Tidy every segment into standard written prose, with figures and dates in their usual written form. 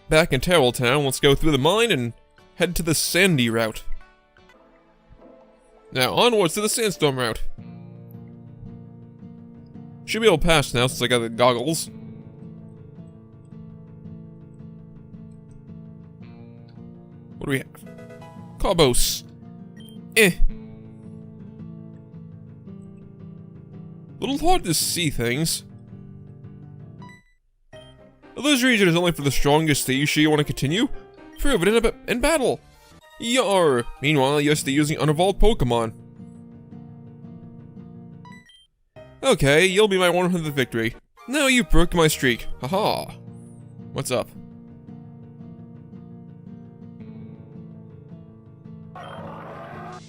Back in Terrell Town, let's go through the mine and head to the sandy route. Now, onwards to the sandstorm route. Should be able to pass now since I got the goggles. What do we have? Carbos. Little hard to see things. This region is only for the strongest. Are you sure you want to continue? Prove it in battle. Yar! Meanwhile, you're still using unevolved Pokemon. Okay, you'll be my 100th victory. Now you've broken my streak. Haha. What's up?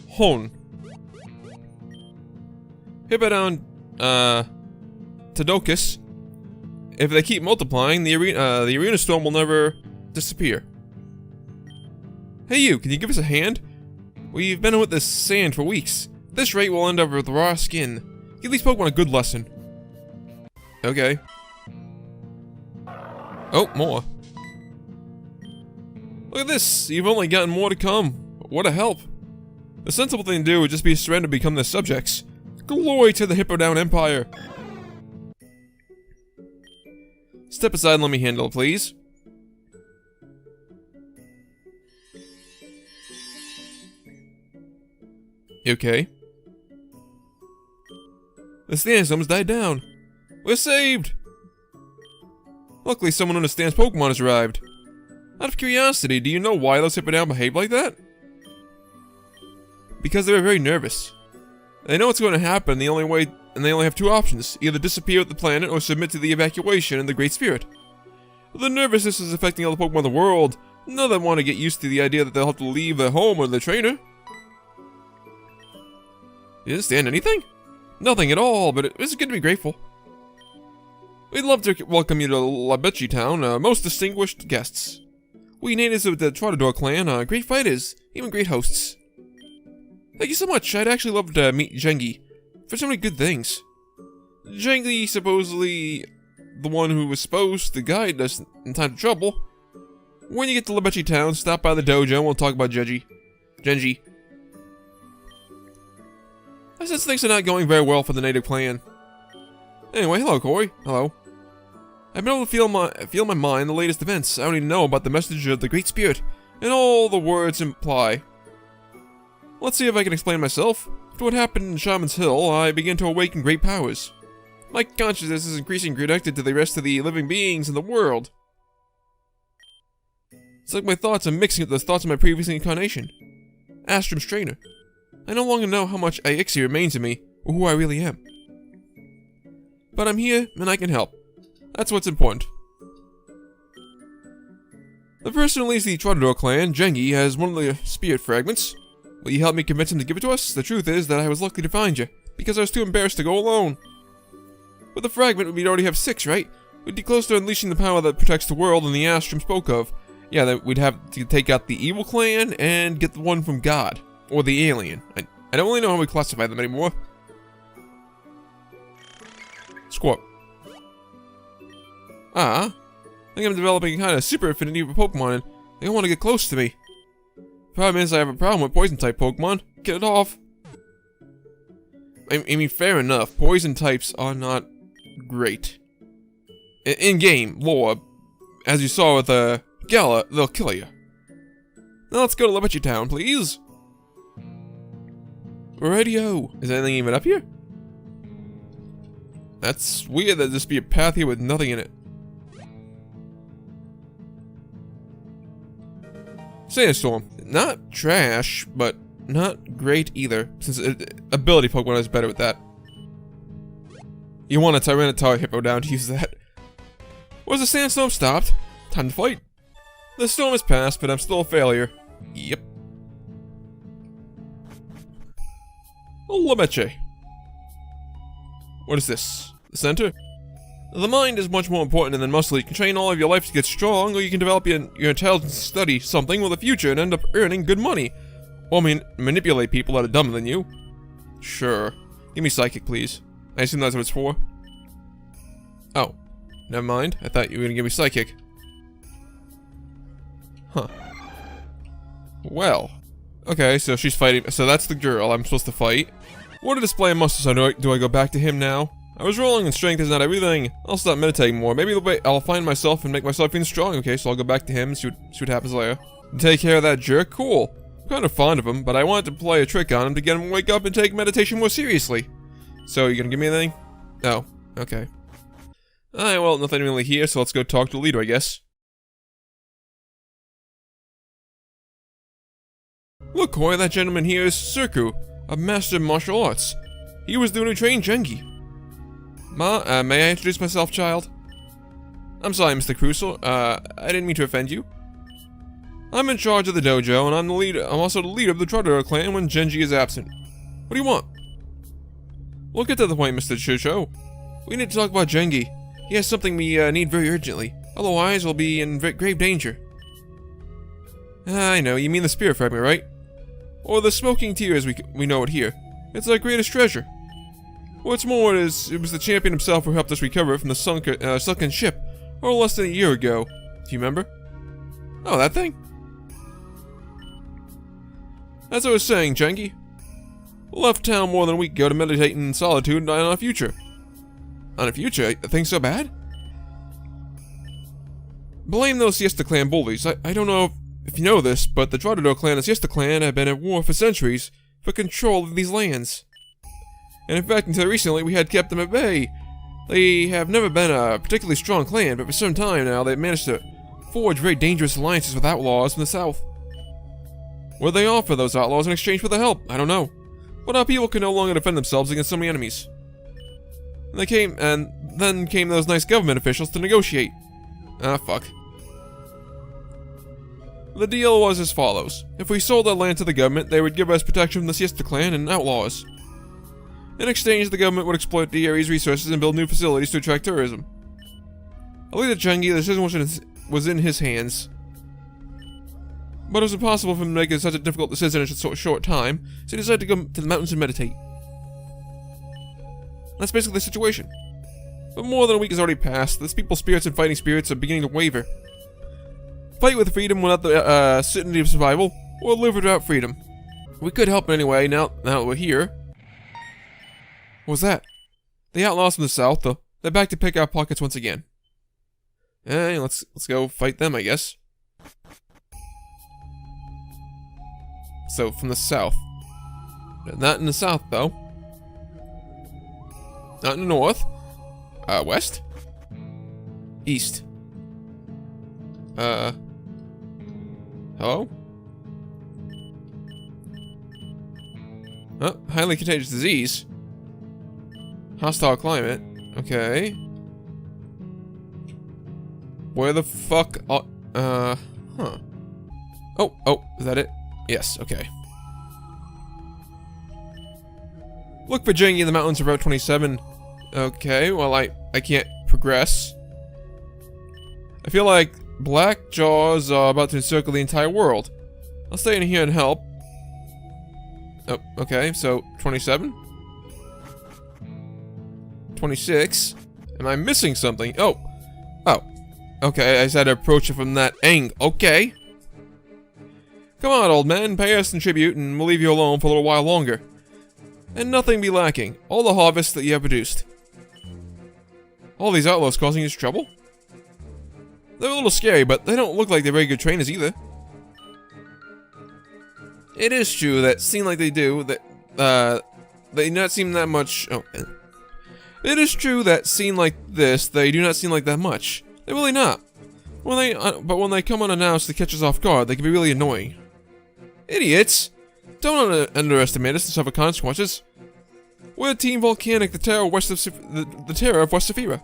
Hone. Hippodon, Tadocus. If they keep multiplying, the arena storm will never disappear. Hey you, can you give us a hand? We've been with this sand for weeks. At this rate, we'll end up with raw skin. Give these Pokemon a good lesson. Okay. Oh, more. Look at this, you've only gotten more to come. What a help. The sensible thing to do would just be to surrender and become their subjects. Glory to the Hippodon Empire. Step aside and let me handle it, please. You okay? The sandstorm's died down. We're saved! Luckily, someone who understands Pokemon has arrived. Out of curiosity, do you know why those Hippodon behave like that? Because they were very nervous. They know what's going to happen, and they only have two options: either disappear with the planet or submit to the evacuation and the Great Spirit. The nervousness is affecting all the Pokemon in the world. None of them want to get used to the idea that they'll have to leave their home or their trainer. You understand anything? Nothing at all, but it's good to be grateful. We'd love to welcome you to Labechi Town, most distinguished guests. We natives of the Trottador clan are great fighters, even great hosts. Thank you so much. I'd actually love to meet Gengi for so many good things. Gengi, supposedly the one who was supposed to guide us in time of trouble. When you get to Labechi Town, stop by the dojo and we'll talk about Genji. I sense things are not going very well for the native clan. Anyway, hello Corey. Hello. I've been able to feel in my mind the latest events. I only know about the message of the Great Spirit and all the words imply. Let's see if I can explain myself. After what happened in Shaman's Hill, I began to awaken great powers. My consciousness is increasingly connected to the rest of the living beings in the world. It's like my thoughts are mixing with the thoughts of my previous incarnation. Astrum's trainer. I no longer know how much Ixie remains in me, or who I really am. But I'm here, and I can help. That's what's important. The person who leads the Trottador clan, Gengi, has one of the spirit fragments. Will you help me convince him to give it to us? The truth is that I was lucky to find you, because I was too embarrassed to go alone. With the fragment, we'd already have 6, right? We'd be close to unleashing the power that protects the world and the Astrum spoke of. Yeah, that we'd have to take out the evil clan and get the one from God. Or the alien. I don't really know how we classify them anymore. Squat. I think I'm developing a kind of super affinity for Pokemon and they don't want to get close to me. Problem is I have a problem with poison type Pokemon. Get it off. I mean, fair enough. Poison types are not great. In-game lore, as you saw with Gala, they'll kill you. Now let's go to Labechi Town, please. Radio. Is anything even up here? That's weird that there'd just be a path here with nothing in it. Sandstorm. Not trash, but not great either, since ability Pokemon is better with that. You want a Tyranitar Hippo down to use that. Was the sandstorm stopped? Time to fight. The storm has passed, but I'm still a failure. Yep. Labechi. What is this? The center? The mind is much more important than muscle. You can train all of your life to get strong, or you can develop your intelligence to study something with a future and end up earning good money. Or manipulate people that are dumber than you. Sure. Give me Psychic, please. I assume that's what it's for. Oh. Never mind. I thought you were gonna give me Psychic. Huh. Well. Okay, so she's fighting. So that's the girl I'm supposed to fight. What a display of muscle. So do I go back to him now? I was rolling and strength is not everything. I'll start meditating more. Maybe I'll find myself and make myself even strong. Okay, so I'll go back to him and see what happens later. Take care of that jerk? Cool. I'm kind of fond of him, but I wanted to play a trick on him to get him to wake up and take meditation more seriously. So, you gonna give me anything? No. Okay. Alright, well, nothing really here, so let's go talk to the leader, I guess. Look, Koi, that gentleman here is Surku, a master of martial arts. He was the one who trained Gengi. May I introduce myself, child? I'm sorry, Mr. Crucial. I didn't mean to offend you. I'm in charge of the dojo, and I'm also the leader of the Trotter clan when Genji is absent. What do you want? We'll get to the point, Mr. Chucho. We need to talk about Gengi. He has something we need very urgently. Otherwise, we'll be in grave danger. I know, you mean the spirit fragment, right? Or the smoking tear as we know it here. It's our greatest treasure. What's more is, it was the champion himself who helped us recover from the sunken ship, or less than a year ago. Do you remember? Oh, that thing? As I was saying, Gengi. Left town more than a week ago to meditate in solitude on our future. On a future? A thing so bad? Blame those Siesta Clan bullies. I don't know if you know this, but the Trotter clan and Siesta Clan have been at war for centuries for control of these lands. And in fact, until recently, we had kept them at bay. They have never been a particularly strong clan, but for some time now, they've managed to forge very dangerous alliances with outlaws from the south. What do they offer those outlaws in exchange for their help? I don't know. But our people can no longer defend themselves against so many enemies. And then came those nice government officials to negotiate. Ah, fuck. The deal was as follows. If we sold our land to the government, they would give us protection from the Siesta Clan and outlaws. In exchange, the government would exploit the area's resources and build new facilities to attract tourism. I looked at Gengi, the decision was in his hands. But it was impossible for him to make such a difficult decision in such a short time, so he decided to go to the mountains and meditate. That's basically the situation. But more than a week has already passed. This people's spirits and fighting spirits are beginning to waver. Fight with freedom without the certainty of survival, or live without freedom. We could help in any way now that we're here. What was that? The outlaws from the south, though. They're back to pick our pockets once again. Hey, let's go fight them, I guess. So, from the south. Not in the south, though. Not in the north. West? East. Hello? Oh, highly contagious disease. Hostile climate. Okay. Where the fuck huh. Oh, is that it? Yes, okay. Look for Gengi in the mountains of Route 27. Okay, well, I can't progress. I feel like Black Jaws are about to encircle the entire world. I'll stay in here and help. Oh, okay, so 27? 26? Am I missing something? Oh. Okay, I just had to approach it from that angle. Okay. Come on, old man, pay us in tribute and we'll leave you alone for a little while longer. And nothing be lacking. All the harvest that you have produced. All these outlaws causing you trouble? They're a little scary, but they don't look like they're very good trainers either. It is true that, seem like they do, that, they do not seem that much. Oh, it is true that, seen like this, they do not seem like that much. They're really not. But when they come unannounced to catch us off guard, they can be really annoying. Idiots! Don't underestimate us and suffer consequences. We're Team Volcanic, the terror of West of the terror of West Saphira.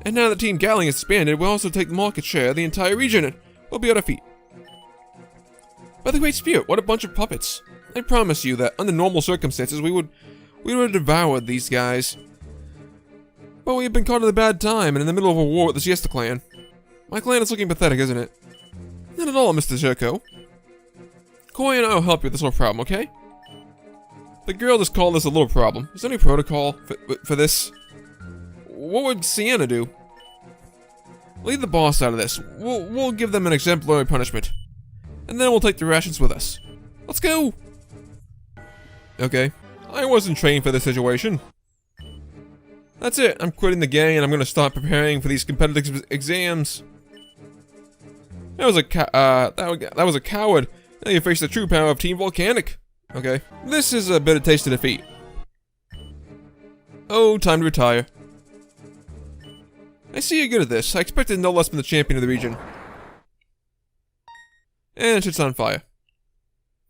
And now that Team Galling has expanded, we'll also take the market share of the entire region, and we'll be on our feet. By the Great Spirit, what a bunch of puppets! I promise you that under normal circumstances, we would have devoured these guys. But we have been caught at a bad time and in the middle of a war with the Siesta Clan. My clan is looking pathetic, isn't it? Not at all, Mr. Zherko. Koi and I will help you with this little problem, okay? The girl just called this a little problem. Is there any protocol for this? What would Sienna do? Leave the boss out of this. We'll give them an exemplary punishment. And then we'll take the rations with us. Let's go! Okay. I wasn't trained for this situation. That's it. I'm quitting the gang and I'm gonna start preparing for these competitive exams. That was a coward. Now you face the true power of Team Volcanic. Okay. This is a bitter taste of defeat. Oh, time to retire. I see you're good at this. I expected no less from the champion of the region. And shit's on fire.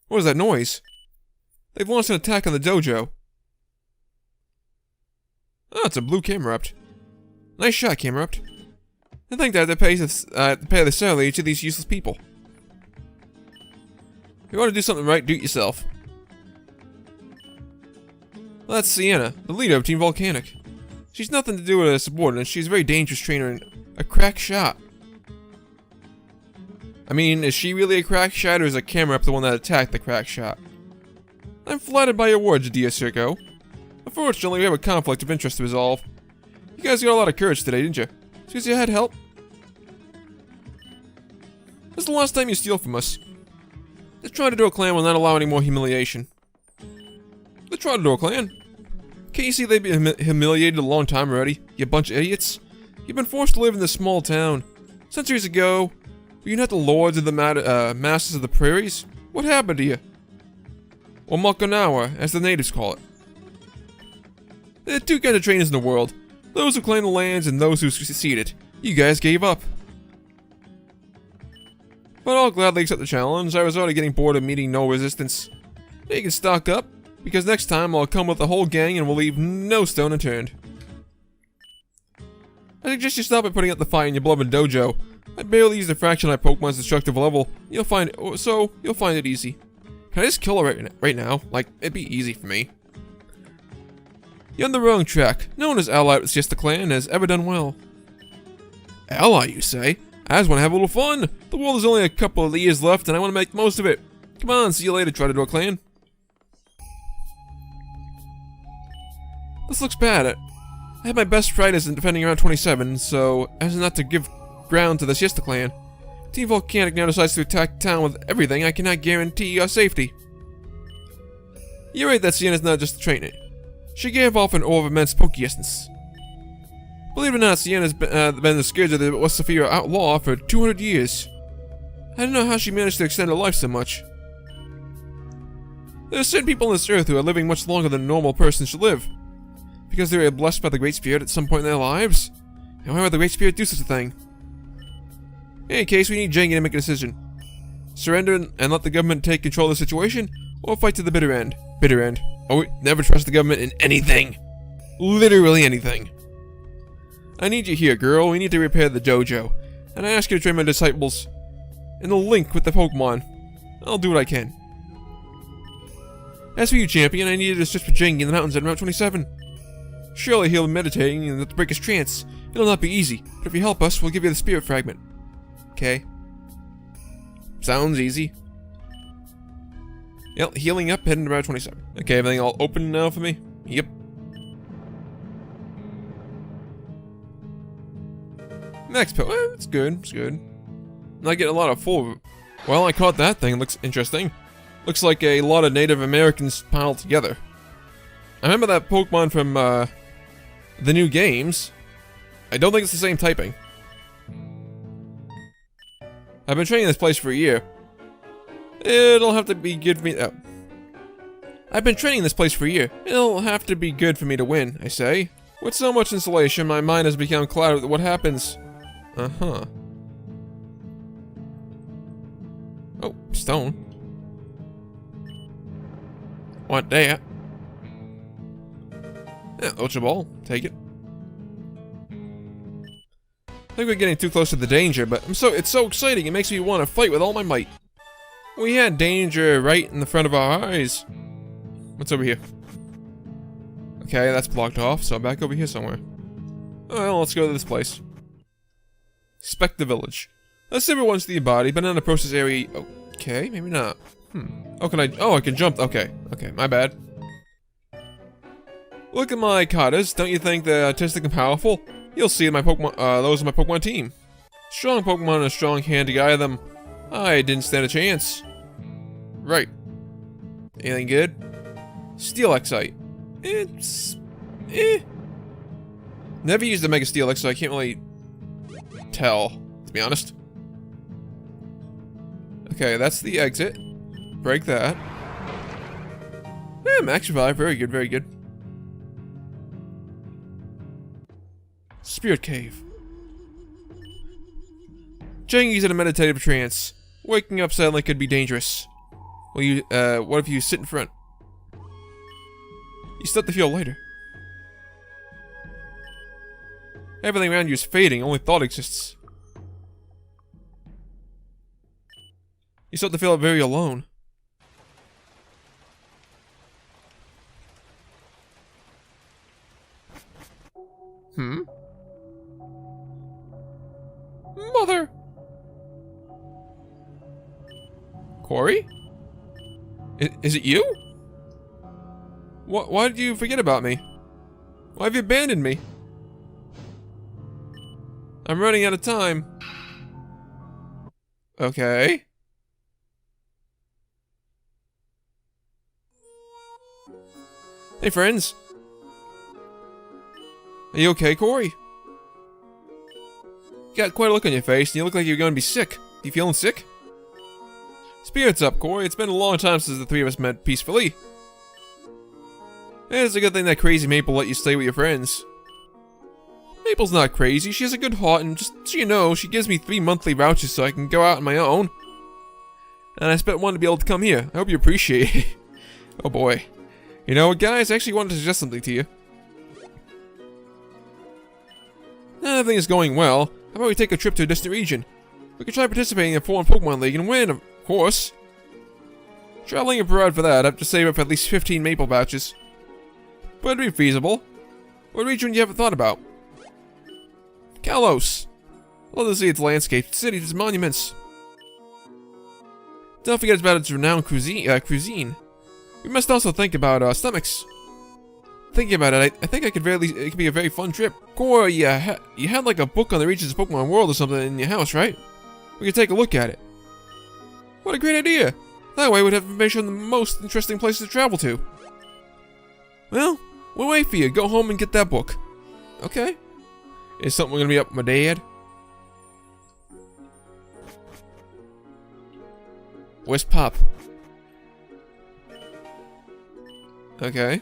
What is that noise? They've launched an attack on the dojo. Oh, it's a blue Camerupt. Nice shot, Camerupt. I think that I pay the salary to these useless people. If you want to do something right, do it yourself. Well, that's Sienna, the leader of Team Volcanic. She's nothing to do with a subordinate. She's a very dangerous trainer and a crack shot. I mean, is she really a crack shot, or is a Camerupt the one that attacked the crack shot? I'm flattered by your words, dear Circo. Unfortunately, we have a conflict of interest to resolve. You guys got a lot of courage today, didn't you? Because you had help? This is the last time you steal from us. The Try-to-Do clan will not allow any more humiliation. The Try-to-Do clan? Can't you see they've been humiliated a long time already, you bunch of idiots? You've been forced to live in this small town. Centuries ago, were you not the lords of the masters of the prairies? What happened to you? Or Makonawa, as the natives call it. There are two kinds of trainers in the world. Those who claim the lands and those who succeed it. You guys gave up. But I'll gladly accept the challenge. I was already getting bored of meeting no resistance. Now you can stock up, because next time I'll come with the whole gang and we'll leave no stone unturned. I suggest you stop at putting out the fire in your beloved dojo. I barely use a fraction of my Pokemon's destructive level. You'll find it easy. Can I just kill her right now? Like, it'd be easy for me. You're on the wrong track. No one who's allied with Siesta Clan has ever done well. Ally, you say? I just want to have a little fun. The world is only a couple of years left and I want to make the most of it. Come on, see you later, Try-to-Do clan. This looks bad. I had my best fighters in defending around 27, so as not to give ground to the Siesta Clan. Team Volcanic now decides to attack town with everything. I cannot guarantee your safety. You're right that Sienna's not just a trainer. She gave off an aura of immense Poke essence. Believe it or not, Sienna's been the scourge of the Westphalia outlaw for 200 years. I don't know how she managed to extend her life so much. There are certain people on this earth who are living much longer than a normal person should live. Because they were blessed by the Great Spirit at some point in their lives. And why would the Great Spirit do such a thing? In any case, we need Jengi to make a decision. Surrender and let the government take control of the situation, or fight to the bitter end. Bitter end. Oh, we never trust the government in anything. Literally anything. I need you here, girl. We need to repair the dojo. And I ask you to train my disciples in the link with the Pokemon. I'll do what I can. As for you, champion, I need you to search for Jengi in the mountains at Route 27. Surely he'll be meditating and break his trance. It'll not be easy, but if you help us, we'll give you the spirit fragment. Okay. Sounds easy. Yep, healing up, heading to Route 27. Okay, everything all open now for me? Yep. Next pill. It's good. It's good. Not getting a lot of full. Well, I caught that thing. Looks interesting. Looks like a lot of Native Americans piled together. I remember that Pokemon from the new games. I don't think it's the same typing. I've been training this place for a year. It'll have to be good for me. I've been training this place for a year. It'll have to be good for me to win, I say. With so much insulation, my mind has become clouded with what happens. Uh-huh. Oh, stone. Want that? Yeah, Ultra Ball. Take it. I think we're getting too close to the danger, but it's so exciting. It makes me want to fight with all my might. We had danger right in the front of our eyes. What's over here? Okay, that's blocked off, so I'm back over here somewhere. Well, let's go to this place. Inspect the village. Let's see everyone's the body, but not approach this area. Okay, maybe not. Oh, I can jump. Okay, my bad. Look at my katas. Don't you think they're artistic and powerful? You'll see my Pokemon, those are my Pokemon team. Strong Pokemon and a strong hand to guide them. I didn't stand a chance. Right. Anything good? Steel Excite. It's... Never used the Mega Steel X, so I can't really tell, to be honest. Okay, that's the exit. Break that. Max Revive. Very good, very good. Spirit Cave. Jengi's in a meditative trance. Waking up suddenly could be dangerous. Well, what if you sit in front? You start to feel lighter. Everything around you is fading, only thought exists. You start to feel very alone. Mother! Corey? Is it you? Why did you forget about me? Why have you abandoned me? I'm running out of time. Okay. Hey, friends. Are you okay, Corey? You got quite a look on your face, and you look like you're going to be sick. You feeling sick? Spirits up, Corey. It's been a long time since the three of us met peacefully. It's a good thing that crazy Maple let you stay with your friends. Maple's not crazy. She has a good heart, and just so you know, she gives me 3 monthly vouchers so I can go out on my own. And I spent one to be able to come here. I hope you appreciate it. Oh boy. You know what, guys? I actually wanted to suggest something to you. Now everything is going well. How about we take a trip to a distant region? We could try participating in a foreign Pokemon League and win, of course. Traveling abroad for that, I have to save up at least 15 Maple vouchers. But it'd be feasible. What region you haven't thought about? Kalos. Love to see its landscapes, its cities, its monuments. Don't forget about its renowned cuisine. We must also think about stomachs. Thinking about it, I think it could be a very fun trip. Corey, you had like a book on the regions of Pokemon World or something in your house, right? We could take a look at it. What a great idea! That way we'd have information on the most interesting places to travel to. Well, we'll wait for you. Go home and get that book. Okay. Is something gonna be up my dad? Where's Pop? Okay.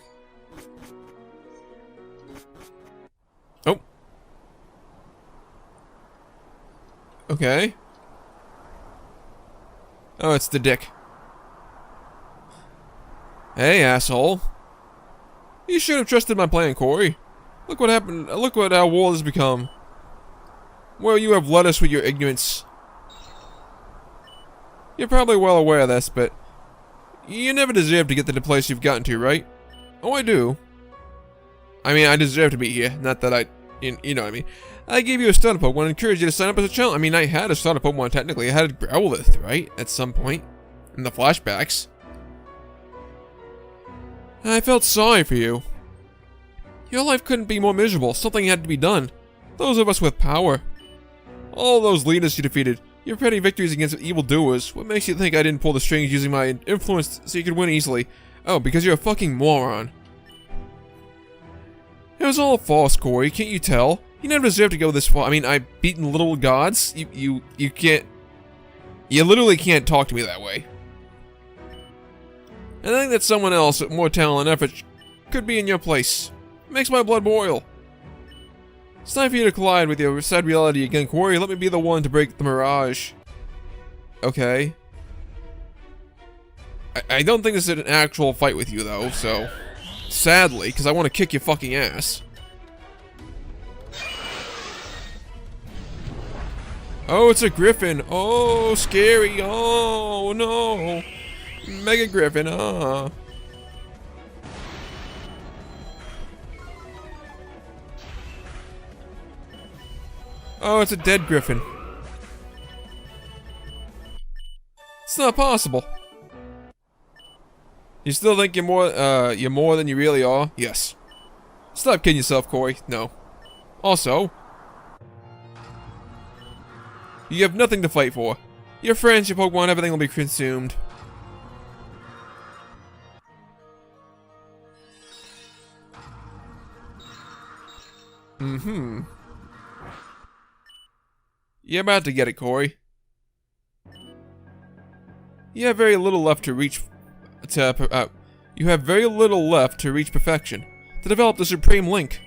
Oh. Okay. Oh, it's the dick. Hey, asshole. You should have trusted my plan, Corey. Look what happened. Look what our world has become. Well, you have led us with your ignorance. You're probably well aware of this, but you never deserve to get to the place you've gotten to, right? Oh, I do. I mean, I deserve to be here. Not that you know what I mean. I gave you a starter Pokemon and encouraged you to sign up as a challenge. I mean, I had a starter Pokemon technically. I had a Growlithe, right? At some point. In the flashbacks. I felt sorry for you. Your life couldn't be more miserable. Something had to be done. Those of us with power. All those leaders you defeated. Your petty victories against evildoers. What makes you think I didn't pull the strings using my influence so you could win easily? Oh, because you're a fucking moron. It was all false, Corey. Can't you tell? You never deserved to go this far. I mean, I've beaten little gods. You can't... You literally can't talk to me that way. I think that someone else with more talent and effort could be in your place. It makes my blood boil. It's time for you to collide with your sad reality again, Corey. Let me be the one to break the mirage. Okay. I don't think this is an actual fight with you, though, so... Sadly, because I want to kick your fucking ass. Oh, it's a Griffin. Oh, scary. Oh, no. Mega Griffin, Oh, it's a dead Griffin. It's not possible. You still think you're more than you really are? Yes. Stop kidding yourself, Corey. No. Also, You have nothing to fight for. Your friends, your Pokemon, everything will be consumed. You're about to get it, Corey. You have very little left to reach perfection, to develop the Supreme Link.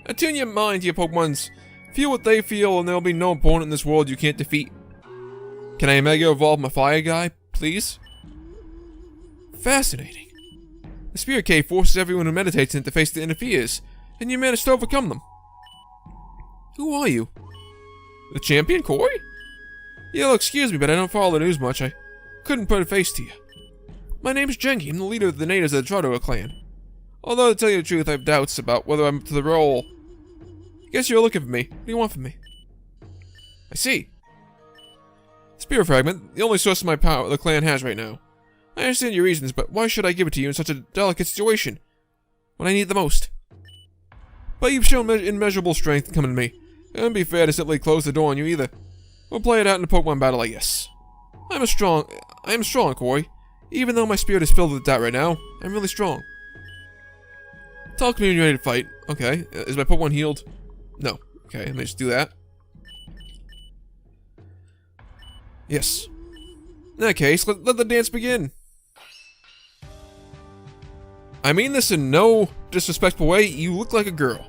Attune your mind to your Pokemon's. Feel what they feel, and there will be no opponent in this world you can't defeat. Can I Mega Evolve my Fire Guy, please? Fascinating. The Spirit Cave forces everyone who meditates in it to face the inner fears, and you managed to overcome them. Who are you? The champion, Corey? You'll excuse me, but I don't follow the news much. I couldn't put a face to you. My name's Genki. I'm the leader of the natives of the Trotoa clan. Although, to tell you the truth, I have doubts about whether I'm up to the role. I guess you're looking for me. What do you want from me? I see. Spirit Fragment, the only source of my power the clan has right now. I understand your reasons, but why should I give it to you in such a delicate situation? When I need it the most. But you've shown immeasurable strength coming to me. It wouldn't be fair to simply close the door on you either. We'll play it out in a Pokemon battle, I guess. I am strong, Corey. Even though my spirit is filled with doubt right now, I'm really strong. Talk to me when you're ready to fight. Okay, is my Pokemon healed? No. Okay, let me just do that. Yes. In that case, let the dance begin. I mean this in no disrespectful way, you look like a girl.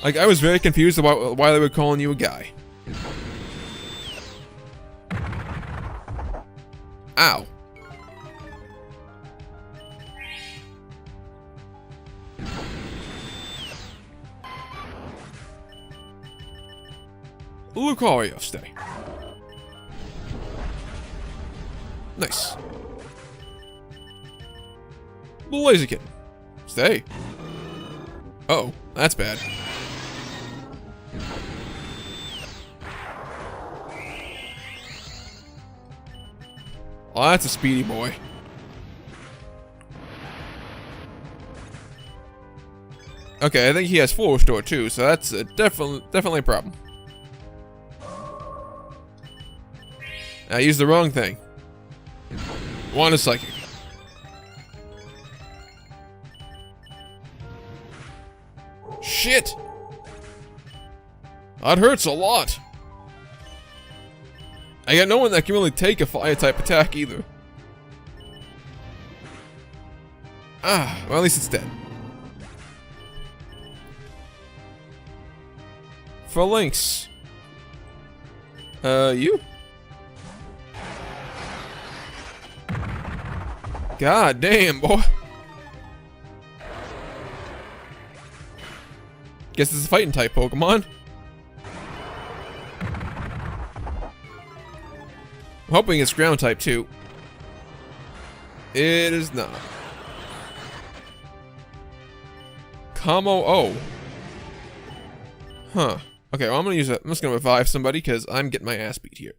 Like, I was very confused about why they were calling you a guy. Ow. Lucario, stay. Nice. Blaziken, stay. Uh-oh, that's bad. Oh, that's a speedy boy. Okay, I think he has full restore too, so that's definitely a problem. I used the wrong thing. Want a psychic. Shit! That hurts a lot. I got no one that can really take a fire type attack either. Ah, well at least it's dead. For Lynx. You? God damn, boy. Guess it's a fighting type Pokemon. I'm hoping it's ground type too. It is not. Commo O. Huh. Okay, well I'm just gonna revive somebody because I'm getting my ass beat here.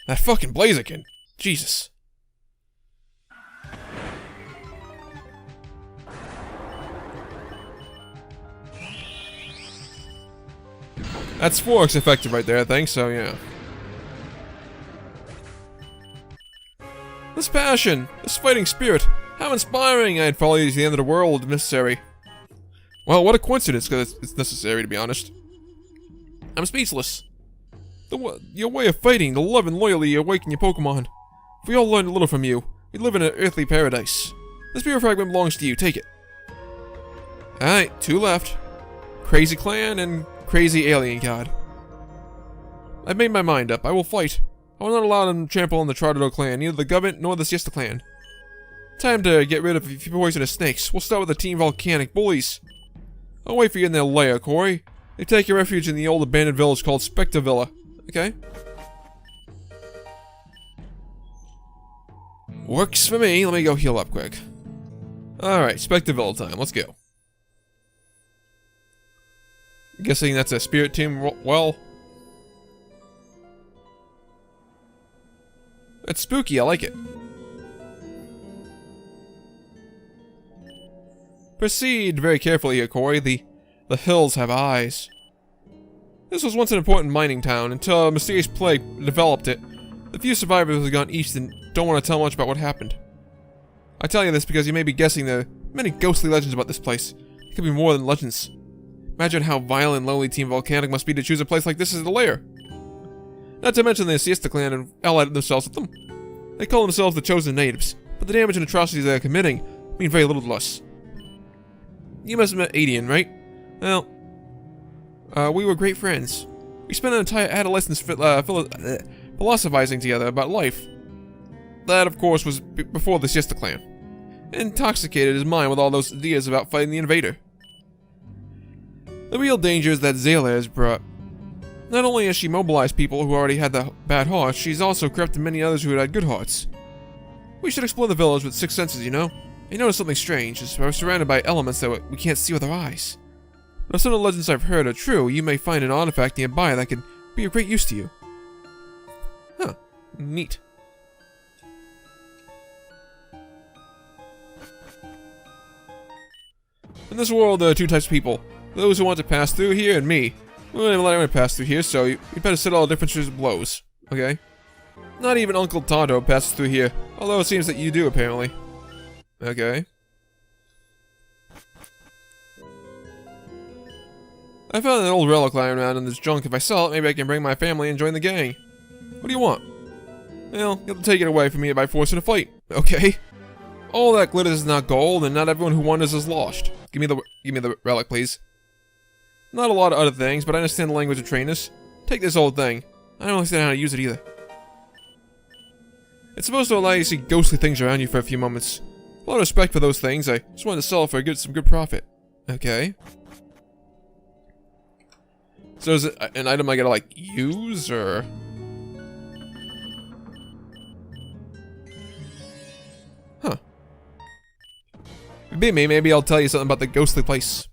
That fucking Blaziken. Jesus. That's 4x effective right there, I think, so yeah. This passion, this fighting spirit, how inspiring! I'd follow you to the end of the world if necessary. Well, what a coincidence, because it's necessary, to be honest. I'm speechless. Your way of fighting, the love and loyalty you awaken your Pokemon. If we all learned a little from you, we'd live in an earthly paradise. The Spirit Fragment belongs to you, take it. Alright, 2 left. Crazy Clan and Crazy Alien God. I've made my mind up, I will fight. I will not allow them to trample on the Trotoa clan, neither the government nor the Siesta clan. Time to get rid of a few poisonous snakes. We'll start with the Team Volcanic Bullies. I'll wait for you in their lair, Corey. They take your refuge in the old abandoned village called Spectavilla. Okay? Works for me. Let me go heal up quick. Alright, Spectavilla time. Let's go. Guessing that's a spirit team. Well, that's spooky. I like it. Proceed very carefully here, Corey. The hills have eyes. This was once an important mining town until a mysterious plague developed it. The few survivors have gone east and don't want to tell much about what happened. I tell you this because you may be guessing there are many ghostly legends about this place. It could be more than legends. Imagine how vile and lonely Team Volcanic must be to choose a place like this as a lair. Not to mention the Siesta clan and allied themselves with them. They call themselves the Chosen Natives, but the damage and atrocities they are committing mean very little to us. You must have met Adian, right? Well, we were great friends. We spent an entire adolescence philosophizing together about life. That, of course, was before the Siesta clan. It intoxicated his mind with all those ideas about fighting the invader. The real danger is that Zayla has brought. Not only has she mobilized people who already had the bad hearts, she's also corrupted many others who had good hearts. We should explore the village with 6 senses, you know? I noticed something strange, as we're surrounded by elements that we can't see with our eyes. But if some of the legends I've heard are true, you may find an artifact nearby that could be of great use to you. Huh. Neat. In this world, there are 2 types of people. Those who want to pass through here, and me. We won't even let anyone pass through here, so you better settle all differences with blows. Okay? Not even Uncle Tonto passes through here, although it seems that you do, apparently. Okay. I found an old relic lying around in this junk. If I sell it, maybe I can bring my family and join the gang. What do you want? Well, you have to take it away from me by force in a fight. Okay. All that glitters is not gold, and not everyone who wanders is lost. Give me the relic, please. Not a lot of other things, but I understand the language of trainers. Take this old thing. I don't understand how to use it either. It's supposed to allow you to see ghostly things around you for a few moments. A lot of respect for those things. I just wanted to sell it for some good profit. Okay. So is it an item I gotta, like, use, or...? Huh. Maybe I'll tell you something about the ghostly place.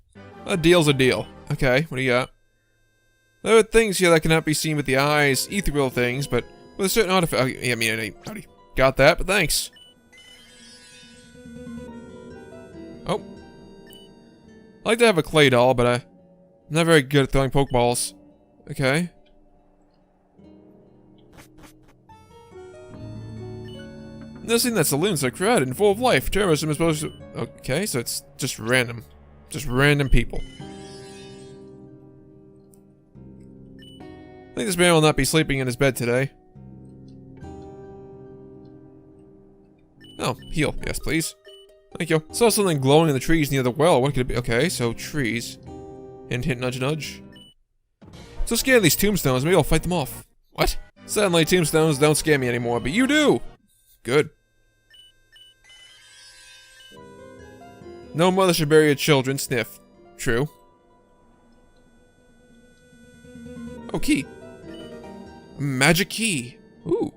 A deal's a deal. Okay, what do you got? There are things here that cannot be seen with the eyes, ethereal things, but with a certain artifact. I mean, I already got that, but thanks. Oh. I like to have a clay doll, but I'm not very good at throwing pokeballs. Okay. Never seen that saloons are crowded and full of life. Tourism is supposed to... Okay, so it's just random. Just random people. I think this man will not be sleeping in his bed today. Oh, heal. Yes, please. Thank you. Saw something glowing in the trees near the well. What could it be? Okay, so trees. Hint, hint, nudge, nudge. So scared of these tombstones, maybe I'll fight them off. What? Suddenly, tombstones don't scare me anymore, but you do! Good. No mother should bury her children, sniff. True. Oh, key. A magic key. Ooh.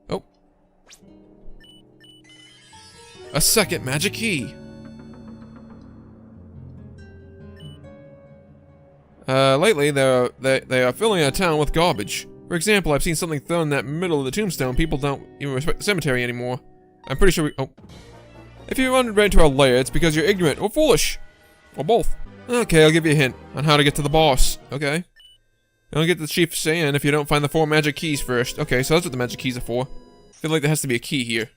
Oh. A second magic key. Lately, they are filling our town with garbage. For example, I've seen something thrown in that middle of the tombstone. People don't even respect the cemetery anymore. I'm pretty sure oh. If you run right into our lair, it's because you're ignorant or foolish. Or both. Okay, I'll give you a hint on how to get to the boss. Okay. You don't get the chief saying if you don't find the 4 magic keys first. Okay, so that's what the magic keys are for. I feel like there has to be a key here.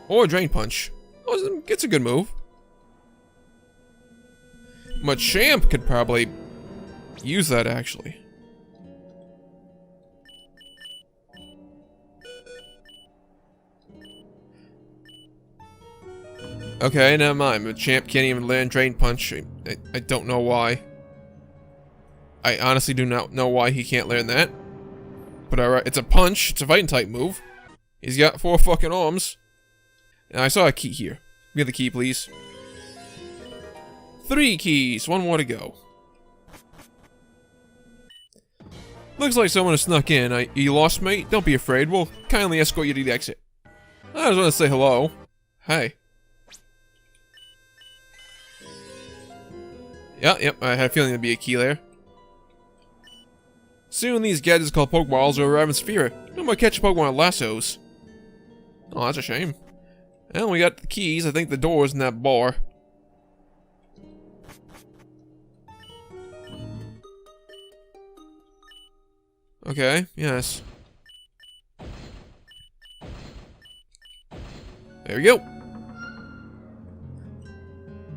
Or a drain punch. Oh, it's a good move. Machamp could probably use that, actually. Okay, never mind. Machamp can't even learn Drain Punch. I don't know why. I honestly do not know why he can't learn that. But alright, it's a punch. It's a fighting type move. He's got 4 fucking arms. And I saw a key here. Give me the key, please. 3 keys. 1 more to go. Looks like someone has snuck in. You lost, mate? Don't be afraid. We'll kindly escort you to the exit. I just want to say hello. Hey. Yep, I had a feeling there'd be a key there. Soon these gadgets called Pokeballs will arrive in Sphere. No more catch Pokemon with lassos. Oh, that's a shame. And we got the keys. I think the door's in that bar. Okay, yes. There we go.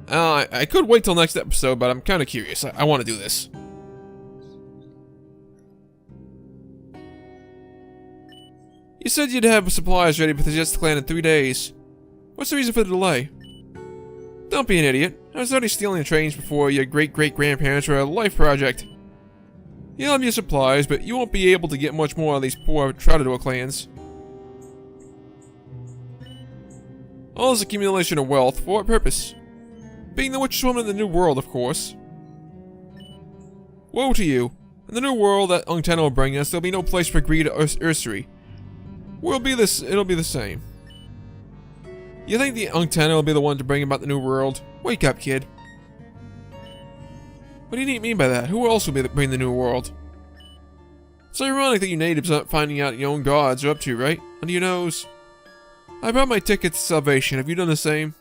I could wait till next episode, but I'm kind of curious. I want to do this. You said you'd have supplies ready for the Just Clan in 3 days. What's the reason for the delay? Don't be an idiot. I was already stealing the trains before your great-great-grandparents were a life project. You'll have your supplies, but you won't be able to get much more of these poor Troutador clans. All this accumulation of wealth, for what purpose? Being the richest woman in the New World, of course. Woe to you. In the New World that Ungtenna will bring us, there'll be no place for greed or usury. It'll be the same. You think the Ungtenna will be the one to bring about the New World? Wake up, kid. What do you mean by that? Who else will bring the New World? It's ironic that you natives aren't finding out your own gods are up to, right? Under your nose. I bought my ticket to salvation. Have you done the same?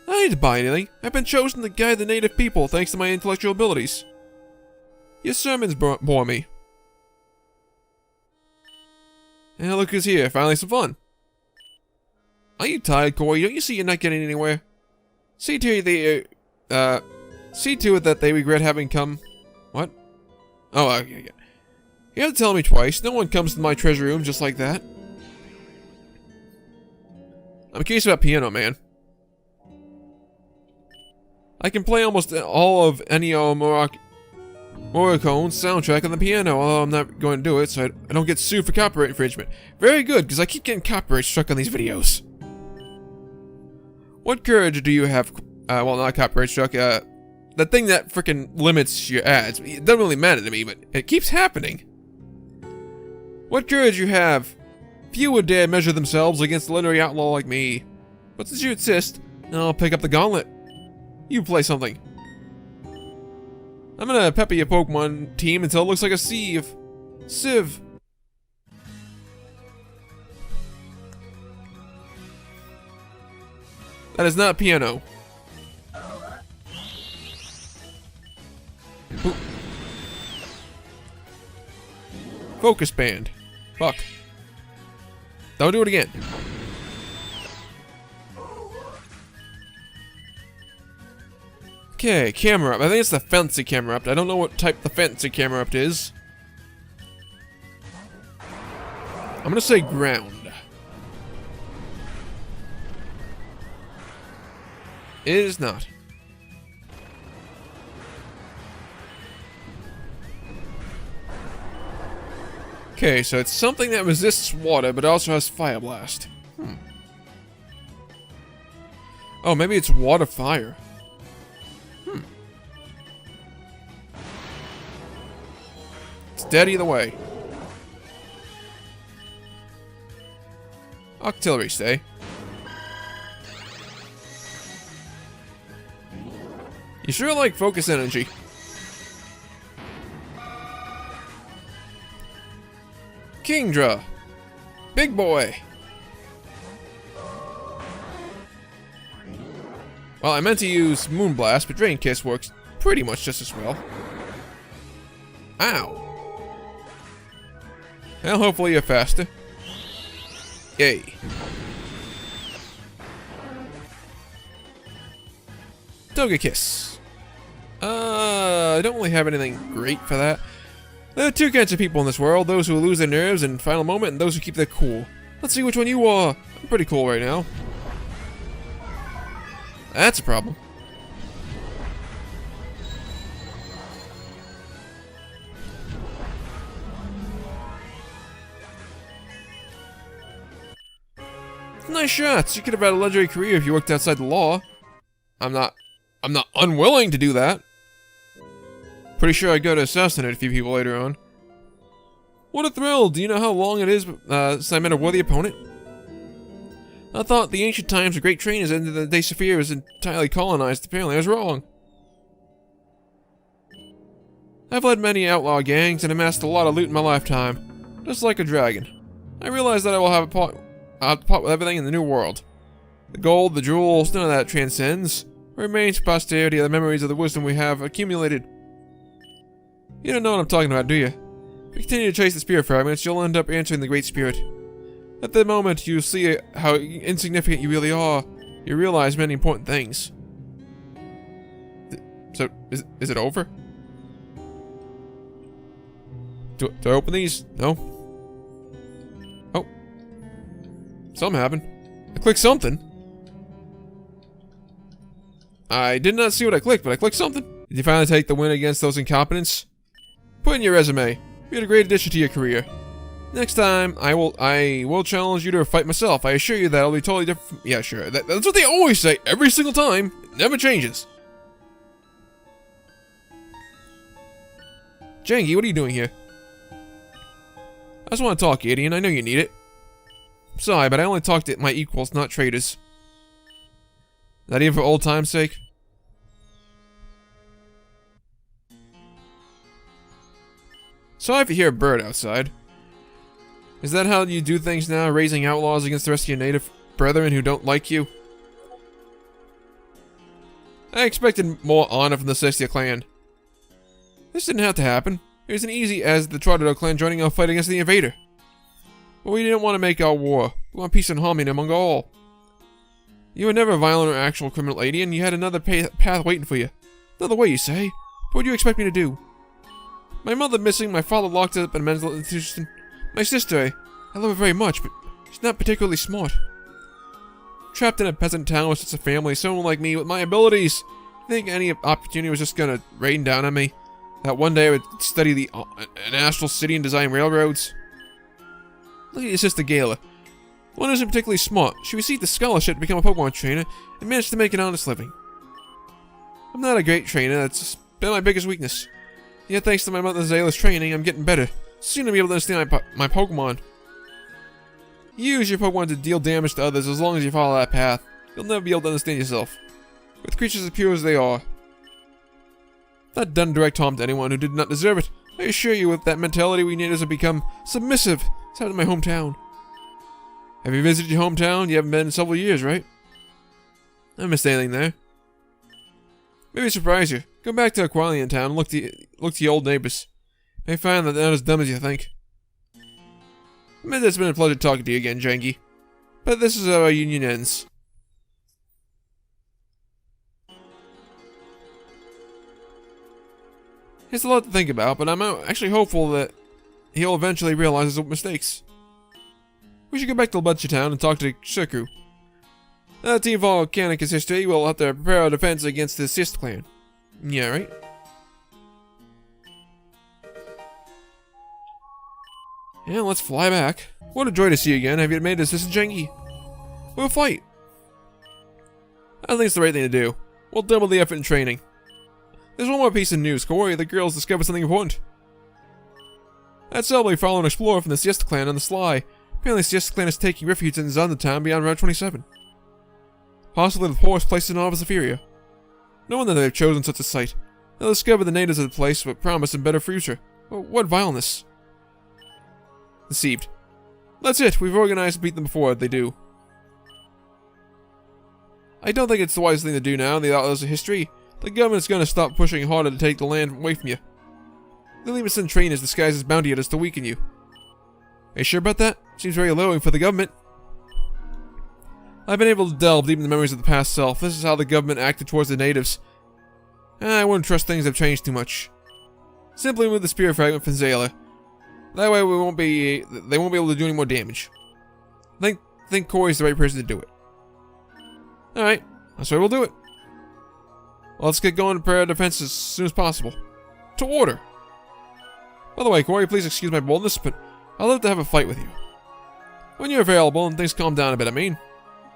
I don't need to buy anything. I've been chosen to guide the native people thanks to my intellectual abilities. Your sermons bore me. And look who's here. Finally some fun. Are you tired, Corey? Don't you see you're not getting anywhere? See to it that they regret having come... What? Oh, okay. You have to tell me twice. No one comes to my treasure room just like that. I'm curious about Piano Man. I can play almost all of Ennio Morricone's soundtrack on the piano, although I'm not going to do it, so I don't get sued for copyright infringement. Very good, because I keep getting copyright struck on these videos. What courage do you have? Well, not copyright struck. The thing that frickin' limits your ads. It doesn't really matter to me, but it keeps happening. What courage you have? Few would dare measure themselves against a literary outlaw like me. But since you insist, I'll pick up the gauntlet. You play something. I'm gonna pepper your Pokemon team until it looks like a sieve. Civ. That is not piano. Ooh. Focus band. Fuck. Don't do it again. Okay, camera up. I think it's the fancy camera up. I don't know what type the fancy camera up is. I'm gonna say ground. It is not. Okay, so it's something that resists water, but also has Fire Blast. Oh, maybe it's water fire. It's dead either way. Octillery stay. You sure like focus energy. Kingdra. Big boy. Well, I meant to use Moonblast, but Drain Kiss works pretty much just as well. Ow. Well, hopefully you're faster. Yay. Togekiss. I don't really have anything great for that. There are two kinds of people in this world, those who lose their nerves in final moment and those who keep their cool. Let's see which one you are. I'm pretty cool right now. That's a problem. Nice shots. You could have had a legendary career if you worked outside the law. I'm not unwilling to do that. Pretty sure I'd go to assassinate a few people later on. What a thrill! Do you know how long it is since I met a worthy opponent? I thought the ancient times of great trainers and the day Saphir was entirely colonized. Apparently I was wrong. I've led many outlaw gangs and amassed a lot of loot in my lifetime. Just like a dragon. I realize that I will have out the pot with everything in the new world. The gold, the jewels, none of that transcends. What remains for posterity are the memories of the wisdom we have accumulated. You don't know what I'm talking about, do you? If you continue to chase the spirit fragments, you'll end up answering the Great Spirit. At the moment you see how insignificant you really are, you realize many important things. So, is it over? Do I open these? No? Oh. Something happened. I clicked something. I did not see what I clicked, but I clicked something. Did you finally take the win against those incompetents? Put in your resume. You had a great addition to your career. Next time, I will challenge you to a fight myself. I assure you that it'll be totally different. Yeah, sure. That's what they always say every single time. It never changes. Janky, what are you doing here? I just want to talk, Gideon. I know you need it. I'm sorry, but I only talk to my equals, not traitors. Not even for old time's sake? Sorry if you hear a bird outside. Is that how you do things now, raising outlaws against the rest of your native brethren who don't like you? I expected more honor from the Celestia clan. This didn't have to happen. It was as easy as the Trotterdale clan joining our fight against the invader. But we didn't want to make our war. We want peace and harmony among all. You were never a violent or actual criminal lady, and you had another path waiting for you. Another way, you say? What do you expect me to do? My mother missing, my father locked up in a mental institution. My sister, I love her very much, but she's not particularly smart. Trapped in a peasant town with such a family, someone like me with my abilities. I think any opportunity was just gonna rain down on me. That one day I would study an astral city and design railroads. Look at your sister Gala. One isn't particularly smart. She received a scholarship to become a Pokemon trainer and managed to make an honest living. I'm not a great trainer, that's been my biggest weakness. Yet thanks to my mother Zayla's training, I'm getting better. Soon I'll be able to understand my Pokemon. Use your Pokemon to deal damage to others as long as you follow that path. You'll never be able to understand yourself. With creatures as pure as they are. Not done direct harm to anyone who did not deserve it. I assure you, with that mentality, we natives have become submissive. It's happened in my hometown. Have you visited your hometown? You haven't been in several years, right? I missed anything there. Maybe surprise you. Go back to Aqualian Town and look to your old neighbors. You may find that they're not as dumb as you think. Admit it's been a pleasure talking to you again, Janky. But this is how our union ends. It's a lot to think about, but I'm actually hopeful that he'll eventually realize his mistakes. We should go back to Labutcha Town and talk to Shirku. Now, to involve Kaneka's history, we'll have to prepare our defense against the Sist clan. Yeah, right? Yeah, let's fly back. What a joy to see you again. Have you made a decision, Janky? We'll fight. I think it's the right thing to do. We'll double the effort in training. There's one more piece of news, Corey. The girls discovered something important. That Selbly followed an explorer from the Siesta clan on the sly. Apparently the Siesta clan is taking refuge in Zonda town beyond Route 27. Possibly the poorest place in all of Zephyria. No wonder they've chosen such a site. They'll discover the natives of the place, but promise a better future. Well, what vileness. Deceived. That's it. We've organized to beat them before they do. I don't think it's the wisest thing to do now. The outlaws of history. The government's gonna stop pushing harder to take the land away from you. They'll even send trainers disguised as bounty hunters to weaken you. Are you sure about that? Seems very alluring for the government. I've been able to delve deep into the memories of the past self. This is how the government acted towards the natives. I wouldn't trust things have changed too much. Simply move the spirit fragment from Zayla. That way they won't be able to do any more damage. I think Corey's the right person to do it. Alright, that's why we'll do it. Well, let's get going to prepare our defense as soon as possible. To order! By the way, Corey, please excuse my boldness, but I'd love to have a fight with you. When you're available and things calm down a bit, I mean.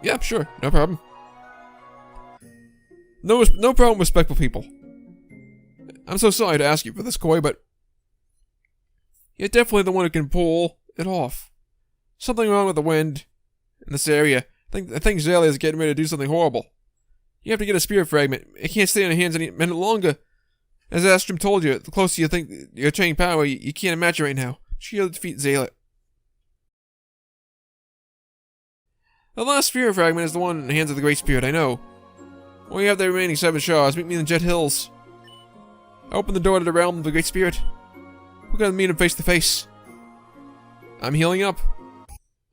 Yeah, sure, no problem. No problem with respectful people. I'm so sorry to ask you for this, Corey, but you're definitely the one who can pull it off. Something wrong with the wind in this area. I think Zellia is getting ready to do something horrible. You have to get a spirit fragment. It can't stay in your hands any minute longer. As Astrum told you, the closer you think you're attaining power, you can't imagine right now. She'll defeat Zayla. The last spirit fragment is the one in the hands of the Great Spirit, I know. When you have the remaining 7 shards, meet me in the Jet Hills. Open the door to the realm of the Great Spirit. We're gonna meet him face to face. I'm healing up.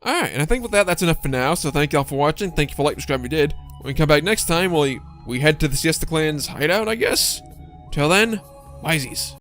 Alright, and I think with that, that's enough for now, so thank y'all for watching. Thank you for liking, subscribing if you did. When we come back next time, we head to the Siesta Clan's hideout, I guess? Till then, byesies.